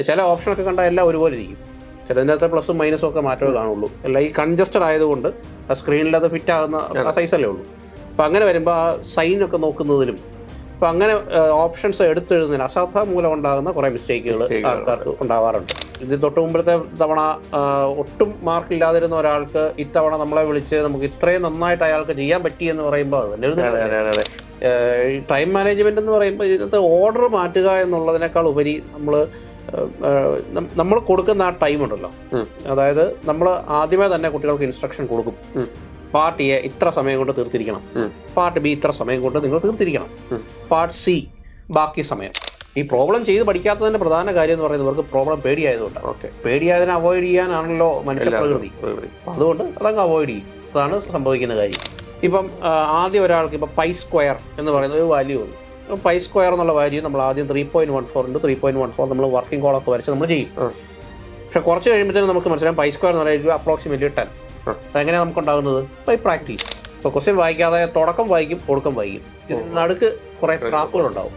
ചില ഓപ്ഷനൊക്കെ കണ്ടാൽ എല്ലാം ഒരുപോലെ ഇരിക്കും. ചിലതിനകത്ത് പ്ലസും മൈനസും ഒക്കെ മാറ്റമേ കാണുള്ളൂ. എല്ലാം ഈ കൺജസ്റ്റഡ് ആയതുകൊണ്ട് ആ സ്ക്രീനിൽ അത് ഫിറ്റ് ആകുന്ന സൈസല്ലേ ഉള്ളൂ. അപ്പം അങ്ങനെ വരുമ്പോൾ ആ സൈനൊക്കെ നോക്കുന്നതിലും അപ്പം അങ്ങനെ ഓപ്ഷൻസ് എടുത്തെഴുതുന്നതിന് അശ്രദ്ധ മൂലം ഉണ്ടാകുന്ന കുറേ മിസ്റ്റേക്കുകൾ ആൾക്കാർക്ക് ഉണ്ടാവാറുണ്ട്. ഇത് തൊട്ട് മുമ്പത്തെ തവണ ഒട്ടും മാർക്കില്ലാതിരുന്ന ഒരാൾക്ക് ഇത്തവണ നമ്മളെ വിളിച്ച് നമുക്ക് ഇത്രയും നന്നായിട്ട് അയാൾക്ക് ചെയ്യാൻ പറ്റിയെന്ന് പറയുമ്പോൾ അത് ടൈം മാനേജ്മെന്റ് എന്ന് പറയുമ്പോൾ ഇതിനകത്ത് ഓർഡർ മാറ്റുക എന്നുള്ളതിനേക്കാൾ ഉപരി നമ്മൾ കൊടുക്കുന്ന ആ ടൈം ഉണ്ടല്ലോ, അതായത് നമ്മൾ ആദ്യമേ തന്നെ കുട്ടികൾക്ക് ഇൻസ്ട്രക്ഷൻ കൊടുക്കും. പാർട്ട് എ ഇത്ര സമയം കൊണ്ട് തീർത്തിരിക്കണം, പാർട്ട് ബി ഇത്ര സമയം കൊണ്ട് നിങ്ങൾ തീർത്തിരിക്കണം, പാർട്ട് സി ബാക്കി സമയം. ഈ പ്രോബ്ലം ചെയ്ത് പഠിക്കാത്തതിന്റെ പ്രധാന കാര്യം എന്ന് പറയുന്നത് ഇവർക്ക് പ്രോബ്ലം പേടിയായതുകൊണ്ടാണ്. പേടിയായതിനെ അവോയ്ഡ് ചെയ്യാനാണല്ലോ മനുഷ്യ പ്രകൃതി. അതുകൊണ്ട് അതങ്ങ് അവോയ്ഡ് ചെയ്യും. അതാണ് സംഭവിക്കുന്ന കാര്യം. ഇപ്പം ആദ്യം ഒരാൾക്ക് ഇപ്പം പൈ സ്ക്വയർ എന്ന് പറയുന്ന ഒരു വാല്യൂ ഉണ്ട്. പൈ സ്ക്വയർ എന്നുള്ള വാല്യൂ നമ്മൾ ആദ്യം 3.14 3.14 നമ്മൾ വർക്കിംഗ് കോളൊക്കെ വരച്ച് നമ്മൾ ചെയ്യും. പക്ഷെ കുറച്ച് കഴിയുമ്പോഴത്തേനും നമുക്ക് മനസ്സിലാവും പൈ സ്ക്വയർ എന്ന് പറയുന്നത് അപ്രോക്സിമേറ്റ്ലി 10. അതെങ്ങനെയാണ് നമുക്ക് ഉണ്ടാകുന്നത്? By practice. ഇപ്പോൾ ക്വസ്റ്റ്യൻ വായിക്കാതെ തുടക്കം വായിക്കും, ഒടുക്കം വായിക്കും. ഇതിന് നടുക്ക് കുറേ ട്രാപ്പുകൾ ഉണ്ടാവും.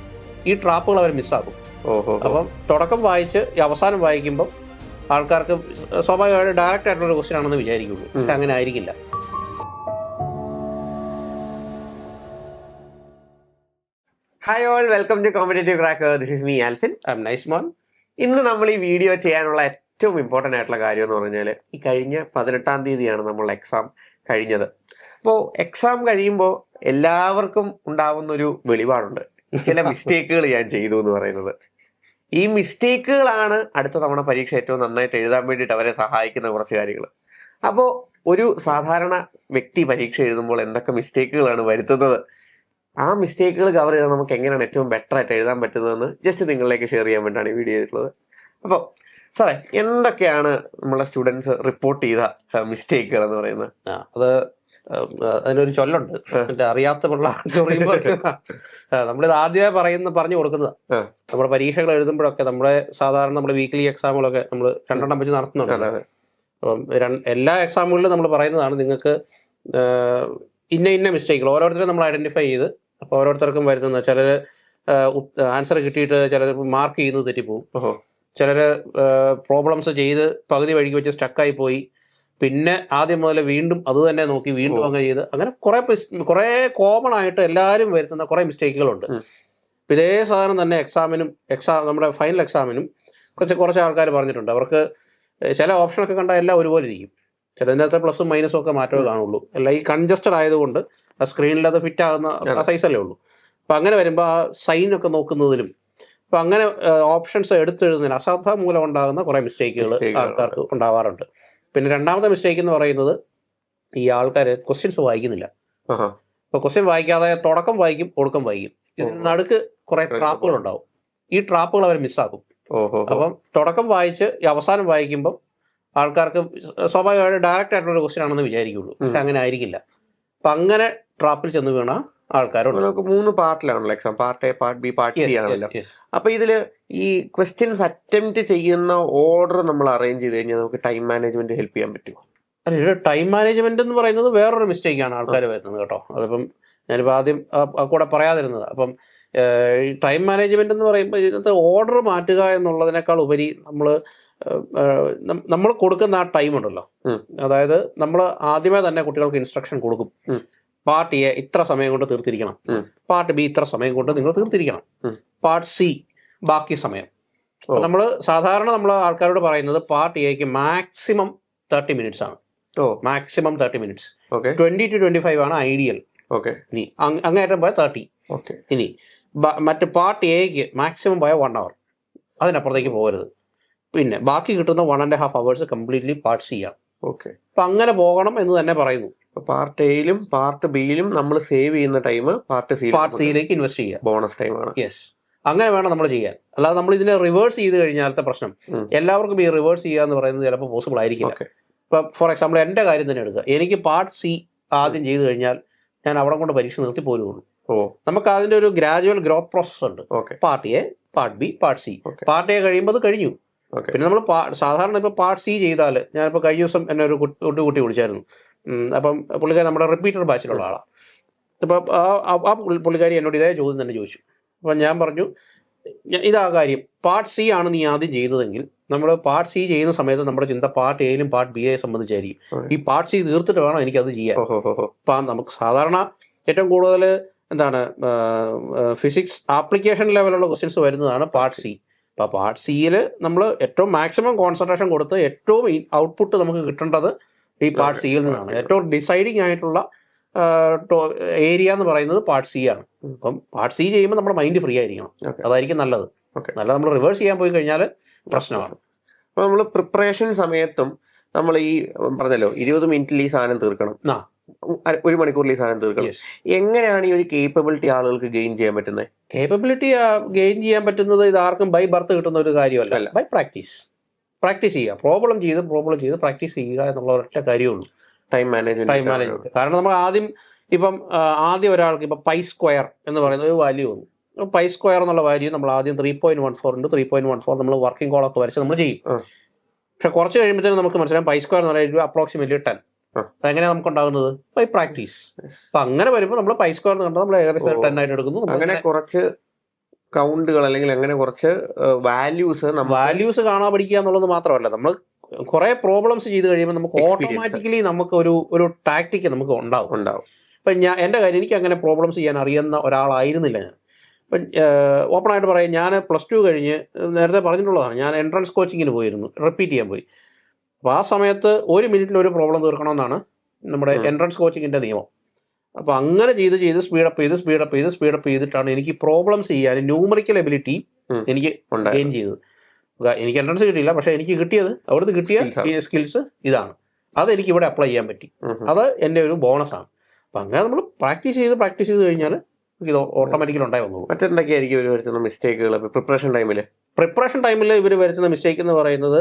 ഈ ട്രാപ്പുകൾ അവർ മിസ്സാക്കും. അപ്പം തുടക്കം വായിച്ച് ഈ അവസാനം വായിക്കുമ്പോൾ ആൾക്കാർക്ക് സ്വാഭാവികമായിട്ട് ഡയറക്റ്റ് ആയിട്ടുള്ള ക്വസ്റ്റ്യൻ ആണെന്ന് വിചാരിക്കുള്ളൂ. പക്ഷെ അങ്ങനെ ആയിരിക്കില്ല. Hi all, welcome to competitive cracker. This is me Alphin. I am Nice Mon. ഇന്ന് നമ്മൾ ഈ വീഡിയോ ചെയ്യാനുള്ള ഏറ്റവും ഇമ്പോർട്ടൻ്റ് ആയിട്ടുള്ള കാര്യം എന്ന് പറഞ്ഞാൽ ഈ കഴിഞ്ഞ 18-ാം തീയതിയാണ് നമ്മൾ എക്സാം കഴിഞ്ഞത്. അപ്പോൾ എക്സാം കഴിയുമ്പോൾ എല്ലാവർക്കും ഉണ്ടാവുന്നൊരു വെളിപാടുണ്ട്, ചില മിസ്റ്റേക്കുകൾ ഞാൻ ചെയ്തു എന്ന് പറയുന്നത്. ഈ മിസ്റ്റേക്കുകളാണ് അടുത്ത തവണ പരീക്ഷ ഏറ്റവും നന്നായിട്ട് എഴുതാൻ വേണ്ടിയിട്ട് അവരെ സഹായിക്കുന്ന കുറച്ച് കാര്യങ്ങൾ. അപ്പോൾ ഒരു സാധാരണ വ്യക്തി പരീക്ഷ എഴുതുമ്പോൾ എന്തൊക്കെ മിസ്റ്റേക്കുകളാണ് വരുത്തുന്നത്, ആ മിസ്റ്റേക്കുകൾ കവർ ചെയ്താൽ നമുക്ക് എങ്ങനെയാണ് ഏറ്റവും ബെറ്റർ ആയിട്ട് എഴുതാൻ പറ്റുന്നതെന്ന് ജസ്റ്റ് നിങ്ങളിലേക്ക് ഷെയർ ചെയ്യാൻ വേണ്ടിയാണ് ഈ വീഡിയോ ചെയ്തിട്ടുള്ളത്. അപ്പോൾ സാറേ, എന്തൊക്കെയാണ് നമ്മളെ സ്റ്റുഡൻസ് റിപ്പോർട്ട് ചെയ്ത മിസ്റ്റേക്കുകൾ എന്ന് പറയുന്നത്? അത് അതിനൊരു ചൊല്ലുണ്ട്, അറിയാത്ത നമ്മളിത് ആദ്യമേ പറഞ്ഞു കൊടുക്കുന്നതാണ്. നമ്മുടെ പരീക്ഷകൾ എഴുതുമ്പോഴൊക്കെ നമ്മുടെ വീക്ക്ലി എക്സാമുകളൊക്കെ നമ്മൾ 2 വെച്ച് നടത്തുന്നുണ്ട്. അപ്പം എല്ലാ എക്സാമുകളിലും നമ്മൾ പറയുന്നതാണ് നിങ്ങൾക്ക് ഇന്ന മിസ്റ്റേക്കുകൾ ഓരോരുത്തരും നമ്മൾ ഐഡന്റിഫൈ ചെയ്ത്, അപ്പോൾ ഓരോരുത്തർക്കും വരുത്തുന്ന ചിലർ ആൻസർ കിട്ടിയിട്ട് ചിലർ മാർക്ക് ചെയ്യുന്നത് തെറ്റിപ്പോവും, ചിലർ പ്രോബ്ലംസ് ചെയ്ത് പകുതി വഴിക്ക് വെച്ച് സ്റ്റക്കായി പോയി, പിന്നെ ആദ്യം മുതൽ വീണ്ടും അത് തന്നെ നോക്കി വീണ്ടും അങ്ങനെ ചെയ്ത്, അങ്ങനെ കുറേ കോമൺ ആയിട്ട് എല്ലാവരും വരുത്തുന്ന കുറേ മിസ്റ്റേക്കുകളുണ്ട്. ഇതേ സാധനം തന്നെ നമ്മുടെ ഫൈനൽ എക്സാമിനും കുറച്ച് ആൾക്കാർ പറഞ്ഞിട്ടുണ്ട്. അവർക്ക് ചില ഓപ്ഷനൊക്കെ കണ്ടാൽ എല്ലാം ഒരുപോലെ ഇരിക്കും. ചിലതിനകത്ത് പ്ലസും മൈനസും ഒക്കെ മാറ്റമേ കാണുള്ളൂ. എല്ലാം ഈ കൺജസ്റ്റഡ് ആയതുകൊണ്ട് ആ സ്ക്രീനിൽ അത് ഫിറ്റ് ആകുന്ന സൈസല്ലേ ഉള്ളൂ. അപ്പം അങ്ങനെ വരുമ്പോൾ ആ സൈനൊക്കെ നോക്കുന്നതിലും അപ്പം അങ്ങനെ ഓപ്ഷൻസ് എടുത്തെഴുതുന്നതിന് അശ്രദ്ധ മൂലം ഉണ്ടാകുന്ന കുറേ മിസ്റ്റേക്കുകൾ ആൾക്കാർക്ക് ഉണ്ടാവാറുണ്ട്. പിന്നെ രണ്ടാമത്തെ മിസ്റ്റേക്ക് എന്ന് പറയുന്നത് ഈ ആൾക്കാർ ക്വസ്റ്റ്യൻസ് വായിക്കുന്നില്ല. അപ്പോൾ ക്വസ്റ്റ്യൻ വായിക്കാതെ തുടക്കം വായിക്കും, ഒടുക്കം വായിക്കും. ഇതിന് നടുക്ക് കുറേ ട്രാപ്പുകൾ ഉണ്ടാവും. ഈ ട്രാപ്പുകൾ അവർ മിസ്സാക്കും. അപ്പം തുടക്കം വായിച്ച് ഈ അവസാനം വായിക്കുമ്പോൾ ആൾക്കാർക്ക് സ്വാഭാവികമായിട്ട് ഡയറക്റ്റ് ആയിട്ടുള്ള ക്വസ്റ്റ്യൻ ആണെന്ന് വിചാരിക്കുള്ളൂ. പക്ഷെ അങ്ങനെ ആയിരിക്കില്ല. അപ്പം അങ്ങനെ ട്രാപ്പിൽ ചെന്ന് വീണ ആൾക്കാരുണ്ട്. നമുക്ക് 3 പാർട്ടിലാണല്ലോ exam, part A, part B, part C ആണല്ലോ. അപ്പൊ ഇതില് ഈ ക്വസ്റ്റ്യൻസ് അറ്റംപ്റ്റ് ചെയ്യുന്ന ഓർഡർ നമ്മൾ അറേഞ്ച് ചെയ്ത് കഴിഞ്ഞാൽ നമുക്ക് ടൈം മാനേജ്മെന്റ് ഹെൽപ്പ് ചെയ്യാൻ പറ്റുമോ? അല്ല, ടൈം മാനേജ്മെന്റ് എന്ന് പറയുന്നത് വേറൊരു മിസ്റ്റേക്കാണ് ആൾക്കാർ വരുന്നത് കേട്ടോ. അതിപ്പം ഞാനിപ്പോൾ ആദ്യം കൂടെ പറയാതിരുന്നത്. അപ്പം ഈ ടൈം മാനേജ്മെന്റ് എന്ന് പറയുമ്പോൾ ഇതിനകത്ത് ഓർഡർ മാറ്റുക എന്നുള്ളതിനേക്കാൾ ഉപരി നമ്മൾ കൊടുക്കുന്ന ആ ടൈം ഉണ്ടല്ലോ, അതായത് നമ്മൾ ആദ്യമേ തന്നെ കുട്ടികൾക്ക് ഇൻസ്ട്രക്ഷൻ കൊടുക്കും. പാർട്ട് എ ഇത്ര സമയം കൊണ്ട് തീർത്തിരിക്കണം, പാർട്ട് ബി ഇത്ര സമയം കൊണ്ട് നിങ്ങൾ തീർത്തിരിക്കണം, പാർട്ട് സി ബാക്കി സമയം. നമ്മൾ സാധാരണ ആൾക്കാരോട് പറയുന്നത് പാർട്ട് എക്ക് മാക്സിമം 30 മിനിറ്റ്സ് ആണ്. Maximum 30 minutes. 20 to 25 ആണ് ഐഡിയൽ. ഇനി അങ്ങേറ്റം പോയ 30. ഇനി മറ്റ് പാർട്ട് എക്ക് മാക്സിമം പോയ 1 hour, അതിനപ്പുറത്തേക്ക് പോകരുത്. പിന്നെ ബാക്കി കിട്ടുന്ന 1.5 hours കംപ്ലീറ്റ്ലി പാർട്ട് സി ആണ്. അപ്പൊ അങ്ങനെ പോകണം എന്ന് തന്നെ പറയുന്നു. പാർട്ട് എയിലും പാർട്ട് ബിയിലും നമ്മൾ സേവ് ചെയ്യുന്ന ടൈം പാർട്ട് സിയിലേക്ക് ഇൻവെസ്റ്റ് ചെയ്യുക, ബോണസ് ടൈമാണ്. യെസ്, അങ്ങനെ വേണം നമ്മൾ ചെയ്യാൻ. അല്ലാതെ നമ്മൾ ഇതിനെ റിവേഴ്സ് ചെയ്ത് കഴിഞ്ഞാലത്തെ പ്രശ്നം, എല്ലാവർക്കും ഈ റിവേഴ്സ് ചെയ്യുക എന്ന് പറയുന്നത് ചിലപ്പോൾ പോസിബിൾ ആയിരിക്കില്ല. ഇപ്പൊ ഫോർ എക്സാമ്പിൾ എൻ്റെ കാര്യം തന്നെ എടുക്കുക. എനിക്ക് പാർട്ട് സി ആദ്യം ചെയ്ത് കഴിഞ്ഞാൽ ഞാൻ അവിടെ കൊണ്ട് പരീക്ഷ നിർത്തി പോരുള്ളൂ. നമുക്ക് അതിന്റെ ഒരു ഗ്രാജുവൽ ഗ്രോത്ത് പ്രോസസ് ഉണ്ട്. Part A, part B, part C. Part A കഴിയുമ്പോൾ അത് കഴിഞ്ഞു. പിന്നെ നമ്മൾ സാധാരണ ഇപ്പോൾ പാർട്ട് സി ചെയ്താൽ, ഞാനിപ്പോൾ കഴിഞ്ഞ ദിവസം എന്നെ ഒരു കുട്ടി വിളിച്ചായിരുന്നു. അപ്പം പുള്ളിക്കാരി നമ്മുടെ റിപ്പീറ്റർ ബാച്ചിലുള്ള ആളാണ്. അപ്പം ആ പുള്ളിക്കാരി എന്നോട് ഇതേ ചോദ്യം തന്നെ ചോദിച്ചു. അപ്പം ഞാൻ പറഞ്ഞു, ഇതാ കാര്യം. പാർട്ട് സി ആണ് നീ ആദ്യം ചെയ്യുന്നതെങ്കിൽ നമ്മൾ പാർട്ട് സി ചെയ്യുന്ന സമയത്ത് നമ്മുടെ ചിന്ത പാർട്ട് എയിലും പാർട്ട് ബി യെ സംബന്ധിച്ചായിരിക്കും. ഈ പാർട്ട് സി തീർത്തിട്ട് വേണം എനിക്കത് ചെയ്യാൻ. ഇപ്പം നമുക്ക് സാധാരണ ഏറ്റവും കൂടുതൽ എന്താണ് ഫിസിക്സ് ആപ്ലിക്കേഷൻ ലെവലുള്ള ക്വസ്റ്റ്യൻസ് വരുന്നതാണ് പാർട്ട് സി. അപ്പോൾ പാർട്ട് സിയിൽ നമ്മൾ ഏറ്റവും മാക്സിമം കോൺസെൻട്രേഷൻ കൊടുത്ത് ഏറ്റവും ഔട്ട്പുട്ട് നമുക്ക് കിട്ടേണ്ടത് ഈ പാർട്ട് സിയിൽ നിന്നാണ്. ഏറ്റവും ഡിസൈഡിങ് ആയിട്ടുള്ള ഏരിയ എന്ന് പറയുന്നത് പാർട്ട് സി ആണ്. അപ്പം പാർട്ട് സി ചെയ്യുമ്പോൾ നമ്മുടെ മൈൻഡ് ഫ്രീ ആയിരിക്കണം. അതായിരിക്കും നല്ലത്. നല്ലത് നമ്മൾ റിവേഴ്സ് ചെയ്യാൻ പോയി കഴിഞ്ഞാൽ പ്രശ്നമാണ്. അപ്പോൾ നമ്മൾ പ്രിപ്പറേഷൻ സമയത്തും നമ്മൾ ഈ പറഞ്ഞല്ലോ 20 മിനിറ്റിൽ ഈ സാധനം തീർക്കണം, 1 മണിക്കൂറിൽ ഈ സാധനം തീർക്കണം. എങ്ങനെയാണ് ഈ ഒരു കേപ്പബിലിറ്റി ആളുകൾക്ക് ഗെയിൻ ചെയ്യാൻ പറ്റുന്നത്? കേപ്പബിലിറ്റി ഗെയിൻ ചെയ്യാൻ പറ്റുന്നത് ഇത് ആർക്കും ബൈ ബർത്ത് കിട്ടുന്ന ഒരു കാര്യമല്ല. ബൈ പ്രാക്ടീസ് ചെയ്യുക. പ്രോബ്ലം ചെയ്ത് പ്രാക്ടീസ് ചെയ്യുക എന്നുള്ള ഒരൊറ്റ കാര്യമുള്ളൂ. Time management. കാരണം നമ്മൾ ആദ്യം ഒരാൾക്ക് ഇപ്പം പൈ സ്ക്വയർ എന്ന് പറയുന്ന ഒരു വാല്യൂ ഉണ്ട്. പൈ സ്ക്വയർ എന്നുള്ള വാല്യൂ നമ്മൾ ആദ്യം 3.14 × 3.14 നമ്മൾ വർക്കിംഗ് കോളൊക്കെ വരച്ച് നമ്മൾ ചെയ്യും. പക്ഷെ കുറച്ച് കഴിയുമ്പോഴത്തേനും നമുക്ക് മനസ്സിലാവും പൈ സ്ക്വയർ എന്ന് പറയുന്നത് അപ്രോക്സിമേറ്റ്ലി 10. അപ്പം എങ്ങനെയാണ് നമുക്ക് ഉണ്ടാകുന്നത്? By practice. അപ്പം അങ്ങനെ വരുമ്പോൾ നമ്മൾ പൈ സ്ക്വയർ എന്ന് കണ്ടാൽ നമ്മൾ ഏകദേശം 10 ആയിട്ട് എടുക്കുന്നു. അങ്ങനെ കുറച്ച് കൗണ്ടുകൾ അല്ലെങ്കിൽ അങ്ങനെ കുറച്ച് വാല്യൂസ് കാണാൻ പഠിക്കുക എന്നുള്ളത് മാത്രമല്ല, നമ്മൾ കുറെ പ്രോബ്ലംസ് ചെയ്ത് കഴിയുമ്പോൾ നമുക്ക് ഓട്ടോമാറ്റിക്കലി നമുക്ക് ഒരു ടാക്ടിക്ക് നമുക്ക് ഉണ്ടാവും. ഇപ്പം എൻ്റെ കാര്യം, എനിക്ക് അങ്ങനെ പ്രോബ്ലംസ് ചെയ്യാൻ അറിയുന്ന ഒരാളായിരുന്നില്ല ഞാൻ. ഇപ്പം ഓപ്പണായിട്ട് പറയാം, ഞാൻ +2 കഴിഞ്ഞ് നേരത്തെ പറഞ്ഞിട്ടുള്ളതാണ്, ഞാൻ എൻട്രൻസ് കോച്ചിങ്ങിന് പോയിരുന്നു, റിപ്പീറ്റ് ചെയ്യാൻ പോയി. അപ്പോൾ ആ സമയത്ത് 1 മിനിറ്റിൽ ഒരു പ്രോബ്ലം തീർക്കണമെന്നാണ് നമ്മുടെ എൻട്രൻസ് കോച്ചിങ്ങിൻ്റെ നിയമം. അപ്പോൾ അങ്ങനെ ചെയ്ത് സ്പീഡപ്പ് ചെയ്തിട്ടാണ് എനിക്ക് പ്രോബ്ലംസ് ചെയ്യാൻ ന്യൂമറിക്കൽ എബിലിറ്റി എനിക്ക് ഗെയിൻ ചെയ്തത്. എനിക്ക് എൻട്രൻസ് കിട്ടിയില്ല, പക്ഷേ എനിക്ക് അവിടുന്ന് കിട്ടിയ സ്കിൽസ് ഇതാണ്. അതെനിക്ക് ഇവിടെ അപ്ലൈ ചെയ്യാൻ പറ്റി. അത് എൻ്റെ ഒരു ബോണസാണ്. അപ്പം അങ്ങനെ നമ്മൾ പ്രാക്ടീസ് ചെയ്ത് കഴിഞ്ഞാൽ ഇത് ഓട്ടോമാറ്റിക്കലി ഉണ്ടായി വന്നു. മറ്റെന്തൊക്കെയായിരിക്കും ഇവർ വരുത്തുന്ന മിസ്റ്റേക്കുകൾ പ്രിപ്പറേഷൻ ടൈമിൽ ഇവർ വരുത്തുന്ന മിസ്റ്റേക്ക് എന്ന് പറയുന്നത്,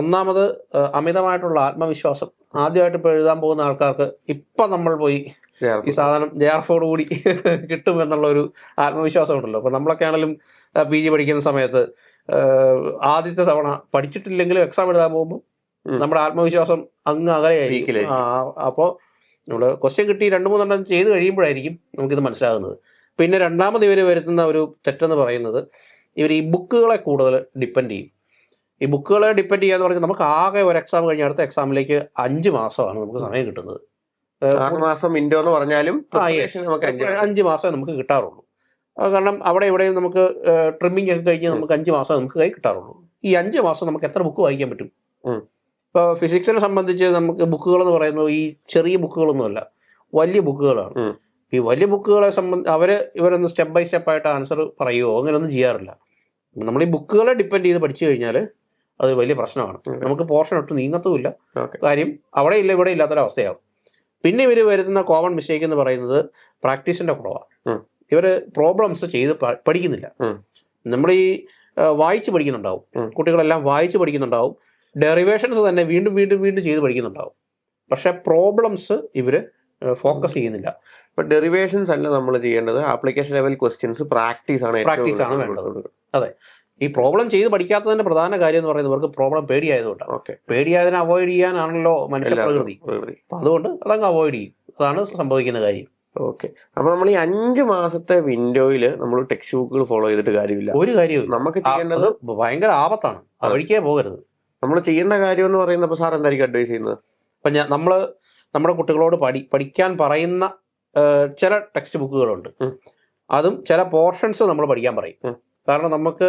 ഒന്നാമത് അമിതമായിട്ടുള്ള ആത്മവിശ്വാസം. ആദ്യമായിട്ട് ഇപ്പോൾ എഴുതാൻ പോകുന്ന ആൾക്കാർക്ക് ഇപ്പം നമ്മൾ പോയി ഈ സാധനം JRF കൂടി കിട്ടും എന്നുള്ളൊരു ആത്മവിശ്വാസം ഉണ്ടല്ലോ. അപ്പോൾ നമ്മളൊക്കെ ആണെങ്കിലും PG പഠിക്കുന്ന സമയത്ത് ആദ്യത്തെ തവണ പഠിച്ചിട്ടില്ലെങ്കിലും എക്സാം എഴുതാൻ പോകുമ്പോൾ നമ്മുടെ ആത്മവിശ്വാസം അങ്ങ് അകലെയായിരിക്കും. അപ്പോൾ നമ്മൾ ക്വസ്റ്റ്യൻ കിട്ടി 2-3 എണ്ണം ചെയ്ത് കഴിയുമ്പോഴായിരിക്കും നമുക്കിത് മനസ്സിലാകുന്നത്. പിന്നെ രണ്ടാമത് ഇവർ വരുത്തുന്ന ഒരു തെറ്റെന്ന് പറയുന്നത്, ഇവർ ഈ ബുക്കുകളെ കൂടുതൽ ഡിപ്പെൻഡ് ചെയ്യും. ഈ ബുക്കുകളെ ഡിപ്പെൻഡ് ചെയ്യാന്ന് പറഞ്ഞാൽ നമുക്ക് ആകെ ഒരു എക്സാം കഴിഞ്ഞ അടുത്ത എക്സാമിലേക്ക് 5 മാസമാണ് നമുക്ക് സമയം കിട്ടുന്നത്. 6 മാസം വിൻഡോ എന്ന് പറഞ്ഞാലും 5 മാസമേ നമുക്ക് കിട്ടാറുള്ളൂ. കാരണം അവിടെ ഇവിടെയും നമുക്ക് ട്രിമ്മിങ് ഒക്കെ കഴിഞ്ഞ് നമുക്ക് 5 മാസം നമുക്ക് കൈ കിട്ടാറുള്ളൂ. ഈ 5 മാസം നമുക്ക് എത്ര ബുക്ക് വായിക്കാൻ പറ്റും? ഇപ്പോൾ ഫിസിക്സിനെ സംബന്ധിച്ച് നമുക്ക് ബുക്കുകൾ എന്ന് പറയുന്നത് ഈ ചെറിയ ബുക്കുകളൊന്നുമല്ല, വലിയ ബുക്കുകളാണ്. ഈ വലിയ ബുക്കുകളെ ഇവരൊന്ന് സ്റ്റെപ്പ് ബൈ സ്റ്റെപ്പായിട്ട് ആൻസർ പറയുമോ അങ്ങനെയൊന്നും ചെയ്യാറില്ല. നമ്മൾ ഈ ബുക്കുകളെ ഡിപ്പെൻഡ് ചെയ്ത് പഠിച്ചു കഴിഞ്ഞാൽ അത് വലിയ പ്രശ്നമാണ്. നമുക്ക് പോർഷൻ ഒട്ടും നീങ്ങത്തുമില്ല. കാര്യം അവിടെ ഇല്ല ഇവിടെ ഇല്ലാത്തൊരവസ്ഥയാവും. പിന്നെ ഇവർ വരുന്ന കോമൺ മിസ്റ്റേക്ക് എന്ന് പറയുന്നത് പ്രാക്ടീസിന്റെ കുറവാണ്. ഇവർ പ്രോബ്ലംസ് ചെയ്ത് പഠിക്കുന്നില്ല. നമ്മൾ ഈ വായിച്ച് പഠിക്കുന്നുണ്ടാവും, കുട്ടികളെല്ലാം വായിച്ച് പഠിക്കുന്നുണ്ടാവും, ഡെറിവേഷൻസ് തന്നെ വീണ്ടും ചെയ്ത് പഠിക്കുന്നുണ്ടാവും. പക്ഷെ പ്രോബ്ലംസ് ഇവർ ഫോക്കസ് ചെയ്യുന്നില്ല. ഇപ്പൊ ഡെറിവേഷൻസ് അല്ല നമ്മൾ ചെയ്യേണ്ടത്, ആപ്ലിക്കേഷൻ ലെവൽ ക്വസ്റ്റ്യൻസ് പ്രാക്ടീസ് ആണ് വേണ്ടത്. അതെ, ഈ പ്രോബ്ലം ചെയ്ത് പഠിക്കാത്തതിന്റെ പ്രധാന കാര്യം എന്ന് പറയുന്നത് ഇവർക്ക് പ്രോബ്ലം പേടിയായതുകൊണ്ടാണ്. പേടിയായതിനെ അവോയ്ഡ് ചെയ്യാനാണല്ലോ മനുഷ്യ പ്രകൃതി. അതുകൊണ്ട് അതങ്ങ് അവോയ്ഡ് ചെയ്യും. അതാണ് സംഭവിക്കുന്ന കാര്യം. ഓക്കെ. അപ്പൊ നമ്മൾ ഈ 5 മാസത്തെ വിൻഡോയിൽ നമ്മൾ ടെക്സ്റ്റ് ബുക്കുകൾ ഫോളോ ചെയ്തിട്ട് കാര്യമില്ല. ഒരു കാര്യവും നമുക്ക് ചെയ്യേണ്ടത് ഭയങ്കര ആപത്താണ്. വഴിക്കേ പോകരുത്. നമ്മൾ ചെയ്യേണ്ട കാര്യം എന്ന് പറയുന്നത് സാർ എന്തായിരിക്കും അഡ്വൈസ് ചെയ്യുന്നത്? ഇപ്പൊ നമ്മുടെ കുട്ടികളോട് പഠിക്കാൻ പറയുന്ന ചില ടെക്സ്റ്റ് ബുക്കുകളുണ്ട്. അതും ചില പോർഷൻസ് നമ്മൾ പഠിക്കാൻ പറയും. കാരണം നമുക്ക്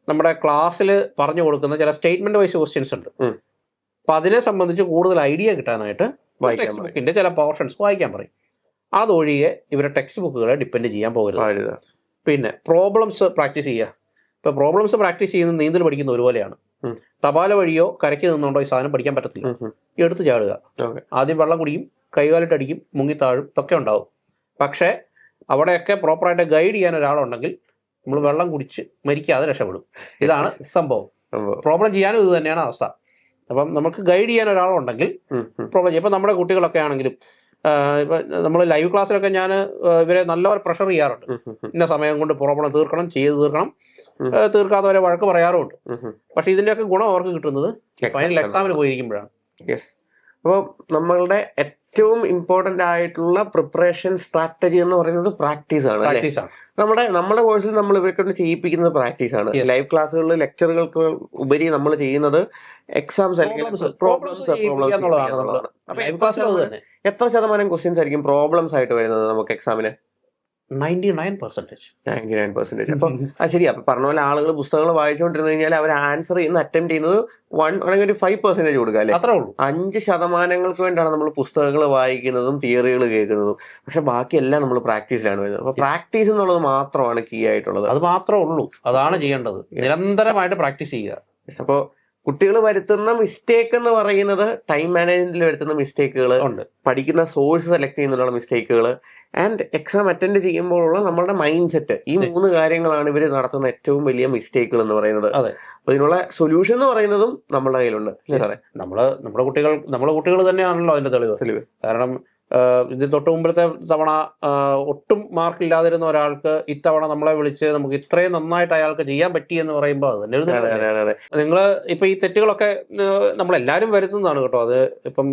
നമ്മുടെ ക്ലാസ്സിൽ പറഞ്ഞു കൊടുക്കുന്ന ചില സ്റ്റേറ്റ്മെന്റ് വൈസ് ക്വസ്റ്റ്യൻസ് ഉണ്ട്. അപ്പൊ അതിനെ സംബന്ധിച്ച് കൂടുതൽ ഐഡിയ കിട്ടാനായിട്ട് ടെക്സ്റ്റ് ബുക്കിന്റെ ചില പോർഷൻസ് വായിക്കാൻ പറയും. അതൊഴികെ ഇവരെ ടെക്സ്റ്റ് ബുക്കുകളെ ഡിപ്പെൻഡ് ചെയ്യാൻ പോകരുത്. പിന്നെ പ്രോബ്ലംസ് പ്രാക്ടീസ് ചെയ്യുക. ഇപ്പൊ പ്രോബ്ലംസ് പ്രാക്ടീസ് ചെയ്യുന്ന നീന്തൽ പഠിക്കുന്ന ഒരുപോലെയാണ്. തപാല വഴിയോ കരയ്ക്ക് നിന്നുകൊണ്ടോ ഈ സാധനം പഠിക്കാൻ പറ്റത്തില്ല. എടുത്ത് ചാടുക, ആദ്യം വെള്ളം കുടിക്കും, കൈകാലിട്ടടിക്കും, മുങ്ങിത്താഴും, ഇതൊക്കെ ഉണ്ടാവും. പക്ഷേ അവിടെയൊക്കെ പ്രോപ്പറായിട്ട് ഗൈഡ് ചെയ്യാൻ ഒരാളുണ്ടെങ്കിൽ നമ്മൾ വെള്ളം കുടിച്ച് മരിക്കാതെ രക്ഷപ്പെടും. ഇതാണ് സംഭവം. പ്രോബ്ലം ചെയ്യാനും ഇത് തന്നെയാണ് അവസ്ഥ. അപ്പം നമുക്ക് ഗൈഡ് ചെയ്യാൻ ഒരാളുണ്ടെങ്കിൽ പ്രോബ്ലം ചെയ്യും. ഇപ്പം നമ്മുടെ കുട്ടികളൊക്കെ ആണെങ്കിലും ഇപ്പം നമ്മൾ ലൈവ് ക്ലാസ്സിലൊക്കെ ഞാൻ ഇവരെ നല്ലപോലെ പ്രഷർ ചെയ്യാറുണ്ട്. ഇന്ന സമയം കൊണ്ട് പ്രോബ്ലം തീർക്കണം, തീർക്കാത്തവരെ വഴക്ക് പറയാറുമുണ്ട്. പക്ഷെ ഇതിൻ്റെയൊക്കെ ഗുണം അവർക്ക് കിട്ടുന്നത് ഫൈനൽ എക്സാമിന് പോയിരിക്കുമ്പോഴാണ്. അപ്പോൾ നമ്മളുടെ ഏറ്റവും ഇമ്പോർട്ടന്റ് ആയിട്ടുള്ള പ്രിപ്പറേഷൻ സ്ട്രാറ്റജി എന്ന് പറയുന്നത് പ്രാക്ടീസ് ആണ് അല്ലേ? നമ്മുടെ കോഴ്സിൽ നമ്മൾ ഇവരെ ചെയ്യിപ്പിക്കുന്നത് പ്രാക്ടീസ് ആണ്. ലൈവ് ക്ലാസ്സുകളിൽ ലെക്ചറുകൾക്ക് ഉപരി നമ്മൾ ചെയ്യുന്നത് എക്സാംസ് അല്ലെങ്കിൽ പ്രോബ്ലംസ്. എത്ര ശതമാനം ക്വസ്റ്റ്യൻസ് ആയിരിക്കും പ്രോബ്ലംസ് ആയിട്ട് വരുന്നത് നമുക്ക് എക്സാമിന്? 99%. അപ്പൊ ശരി. അപ്പൊ പറഞ്ഞ പോലെ ആളുകൾ പുസ്തകങ്ങൾ വായിച്ചുകൊണ്ടിരുന്നു കഴിഞ്ഞാൽ അവർ ആൻസർ ചെയ്യുന്ന അറ്റംപ്റ്റ് ചെയ്യുന്നത് 1 അല്ലെങ്കിൽ ഒരു 5% കൊടുക്കുക അല്ലെ? 5% വേണ്ടിയാണ് നമ്മൾ പുസ്തകങ്ങൾ വായിക്കുന്നതും തിയറികൾ കേൾക്കുന്നതും. പക്ഷെ ബാക്കിയെല്ലാം നമ്മൾ പ്രാക്ടീസിലാണ് വരുന്നത്. അപ്പൊ പ്രാക്ടീസ് എന്നുള്ളത് മാത്രമാണ് കീ ആയിട്ടുള്ളത്. അത് മാത്രമേ ഉള്ളൂ. അതാണ് ചെയ്യേണ്ടത്. നിരന്തരമായിട്ട് പ്രാക്ടീസ് ചെയ്യുക. അപ്പോ കുട്ടികൾ വരുത്തുന്ന മിസ്റ്റേക്ക് എന്ന് പറയുന്നത് ടൈം മാനേജ്മെന്റിൽ വരുത്തുന്ന മിസ്റ്റേക്കുകൾ ഉണ്ട്, പഠിക്കുന്ന സോഴ്സ് സെലക്ട് ചെയ്യുന്നതിനുള്ള മിസ്റ്റേക്കുകൾ, ആൻഡ് എക്സാം അറ്റൻഡ് ചെയ്യുമ്പോഴുള്ള നമ്മുടെ മൈൻഡ് സെറ്റ്. ഈ 3 കാര്യങ്ങളാണ് ഇവർ നടത്തുന്ന ഏറ്റവും വലിയ മിസ്റ്റേക്കുകൾ എന്ന് പറയുന്നത്. അപ്പൊ ഇതിനുള്ള സൊല്യൂഷൻ എന്ന് പറയുന്നതും നമ്മുടെ കയ്യിലുണ്ട്. നമ്മുടെ കുട്ടികൾ തന്നെയാണല്ലോ അതിന്റെ തെളിവ്. കാരണം ഇത് തൊട്ട് മുമ്പത്തെ തവണ ഒട്ടും മാർക്ക് ഇല്ലാതിരുന്ന ഒരാൾക്ക് ഇത്തവണ നമ്മളെ വിളിച്ച് നമുക്ക് ഇത്രയും നന്നായിട്ട് അയാൾക്ക് ചെയ്യാൻ പറ്റി എന്ന് പറയുമ്പോൾ അത് തന്നെ നിങ്ങൾ ഇപ്പൊ ഈ തെറ്റുകളൊക്കെ നമ്മളെല്ലാവരും വരുത്തുന്നതാണ് കേട്ടോ. അത് ഇപ്പം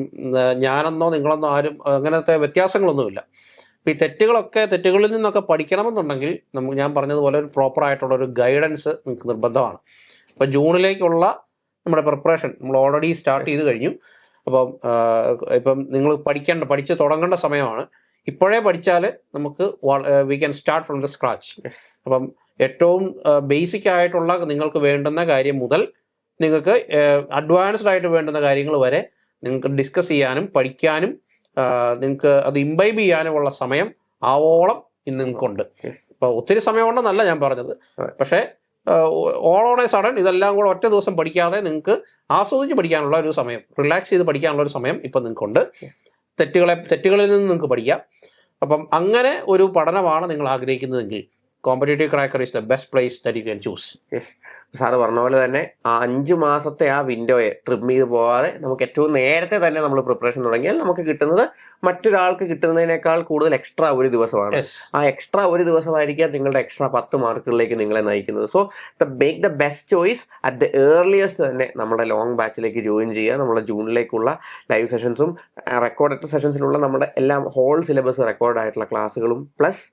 ഞാനെന്നോ നിങ്ങളെന്നോ ആരും അങ്ങനത്തെ വ്യത്യാസങ്ങളൊന്നുമില്ല. ഇപ്പം ഈ തെറ്റുകളിൽ നിന്നൊക്കെ പഠിക്കണമെന്നുണ്ടെങ്കിൽ ഞാൻ പറഞ്ഞതുപോലെ ഒരു പ്രോപ്പർ ആയിട്ടുള്ള ഒരു ഗൈഡൻസ് നിങ്ങൾക്ക് നിർബന്ധമാണ്. അപ്പം ജൂണിലേക്കുള്ള നമ്മുടെ പ്രിപ്പറേഷൻ നമ്മൾ ഓൾറെഡി സ്റ്റാർട്ട് ചെയ്ത് കഴിഞ്ഞു. ഇപ്പം നിങ്ങൾ പഠിച്ച് തുടങ്ങേണ്ട സമയമാണ്. ഇപ്പോഴേ പഠിച്ചാൽ നമുക്ക് we can start from the scratch. അപ്പം ഏറ്റവും ബേസിക് ആയിട്ടുള്ള നിങ്ങൾക്ക് വേണ്ടുന്ന കാര്യം മുതൽ നിങ്ങൾക്ക് അഡ്വാൻസ്ഡ് ആയിട്ട് വേണ്ടുന്ന കാര്യങ്ങൾ വരെ നിങ്ങൾക്ക് ഡിസ്കസ് ചെയ്യാനും പഠിക്കാനും നിങ്ങൾക്ക് അത് ഇംബൈബ് ചെയ്യാനുമുള്ള സമയം ആവോളം ഇന്ന് നിങ്ങൾക്കുണ്ട്. അപ്പോൾ ഒത്തിരി സമയമുണ്ടെന്നല്ല ഞാൻ പറഞ്ഞത്. പക്ഷേ ഓൾ ഓൺ എ സഡൻ ഇതെല്ലാം കൂടെ ഒറ്റ ദിവസം പഠിക്കാതെ നിങ്ങൾക്ക് ആസ്വദിച്ച് പഠിക്കാനുള്ള ഒരു സമയം, റിലാക്സ് ചെയ്ത് പഠിക്കാനുള്ള ഒരു സമയം ഇപ്പം നിങ്ങൾക്കുണ്ട്. തെറ്റുകളിൽ നിന്ന് നിങ്ങൾക്ക് പഠിക്കാം. അപ്പം അങ്ങനെ ഒരു പഠനമാണ് നിങ്ങൾ ആഗ്രഹിക്കുന്നതെങ്കിൽ competitive cracker is the best place that you can choose. Sir പറഞ്ഞ പോലെ തന്നെ ആ 5 മാസത്തെ ആ വിൻഡോയെ ട്രിം ചെയ്ത് പോകാതെ നമുക്ക് ഏറ്റവും നേരത്തെ തന്നെ നമ്മൾ പ്രിപ്പറേഷൻ തുടങ്ങിയാൽ നമുക്ക് കിട്ടുന്നത് മറ്റൊരാൾക്ക് കിട്ടുന്നതിനേക്കാൾ കൂടുതൽ എക്സ്ട്രാ ഒരു ദിവസമാണ്. ആ എക്സ്ട്രാ ഒരു ദിവസമായിരിക്കാം നിങ്ങളുടെ എക്സ്ട്രാ 10 മാർക്കുകളിലേക്ക് നിങ്ങളെ നയിക്കുന്നത്. So make the best choice at the earliest തന്നെ നമ്മുടെ ലോങ് ബാച്ചിലേക്ക് ജോയിൻ ചെയ്യുക. നമ്മുടെ ജൂണിലേക്കുള്ള ലൈവ് സെഷൻസും റെക്കോർഡഡ് സെഷൻസിലുള്ള നമ്മുടെ എല്ലാം ഹോൾ സിലബസ് റെക്കോർഡായിട്ടുള്ള ക്ലാസ്സുകളും പ്ലസ്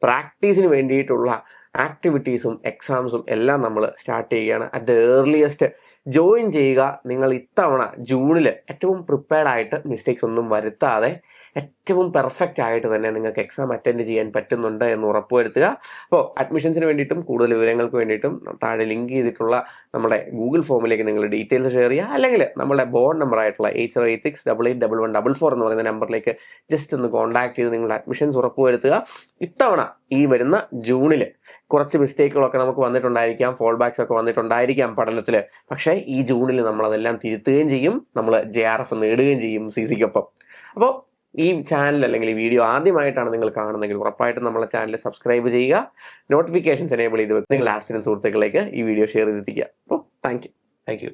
പ്രാക്ടീസിന് വേണ്ടിയിട്ടുള്ള ആക്ടിവിറ്റീസും എക്സാംസും എല്ലാം നമ്മൾ സ്റ്റാർട്ട് ചെയ്യുകയാണ്. അറ്റ് ദ ഏർലിയസ്റ്റ് ജോയിൻ ചെയ്യുക. നിങ്ങൾ ഇത്തവണ ജൂണിൽ ഏറ്റവും പ്രിപ്പയർഡ് ആയിട്ട് മിസ്റ്റേക്സ് ഒന്നും വരുത്താതെ ഏറ്റവും പെർഫെക്റ്റ് ആയിട്ട് തന്നെ നിങ്ങൾക്ക് എക്സാം അറ്റൻഡ് ചെയ്യാൻ പറ്റുന്നുണ്ട് എന്ന് ഉറപ്പുവരുത്തുക. അപ്പോൾ അഡ്മിഷൻസിന് വേണ്ടിയിട്ടും കൂടുതൽ വിവരങ്ങൾക്ക് വേണ്ടിയിട്ടും താഴെ ലിങ്ക് ചെയ്തിട്ടുള്ള നമ്മുടെ ഗൂഗിൾ ഫോമിലേക്ക് നിങ്ങൾ ഡീറ്റെയിൽസ് ഷെയർ ചെയ്യുക. അല്ലെങ്കിൽ നമ്മുടെ ബോർഡ് നമ്പർ ആയിട്ടുള്ള 8086881144 എന്ന് പറയുന്ന നമ്പറിലേക്ക് ജസ്റ്റ് ഒന്ന് കോൺടാക്ട് ചെയ്ത് നിങ്ങളുടെ അഡ്മിഷൻസ് ഉറപ്പുവരുത്തുക. ഇത്തവണ ഈ വരുന്ന ജൂണിൽ കുറച്ച് മിസ്റ്റേക്കുകളൊക്കെ നമുക്ക് വന്നിട്ടുണ്ടായിരിക്കാം, ഫോൾ ബാക്സ് ഒക്കെ വന്നിട്ടുണ്ടായിരിക്കാം പഠനത്തിൽ. പക്ഷേ ഈ ജൂണിൽ നമ്മളതെല്ലാം തിരുത്തുകയും ചെയ്യും, നമ്മൾ JRF നേടുകയും ചെയ്യും CCക്കൊപ്പം. അപ്പോൾ ഈ ചാനൽ അല്ലെങ്കിൽ ഈ വീഡിയോ ആദ്യമായിട്ടാണ് നിങ്ങൾ കാണുന്നതെങ്കിൽ ഉറപ്പായിട്ടും നമ്മളെ ചാനൽ സബ്സ്ക്രൈബ് ചെയ്യുക, നോട്ടിഫിക്കേഷൻസ് എനേബിൾ ചെയ്ത് നിങ്ങൾ ആസ്പിരന്റ് സുഹൃത്തുക്കളിലേക്ക് ഈ വീഡിയോ ഷെയർ ചെയ്തെത്തിക്കുക. അപ്പോൾ താങ്ക് യു.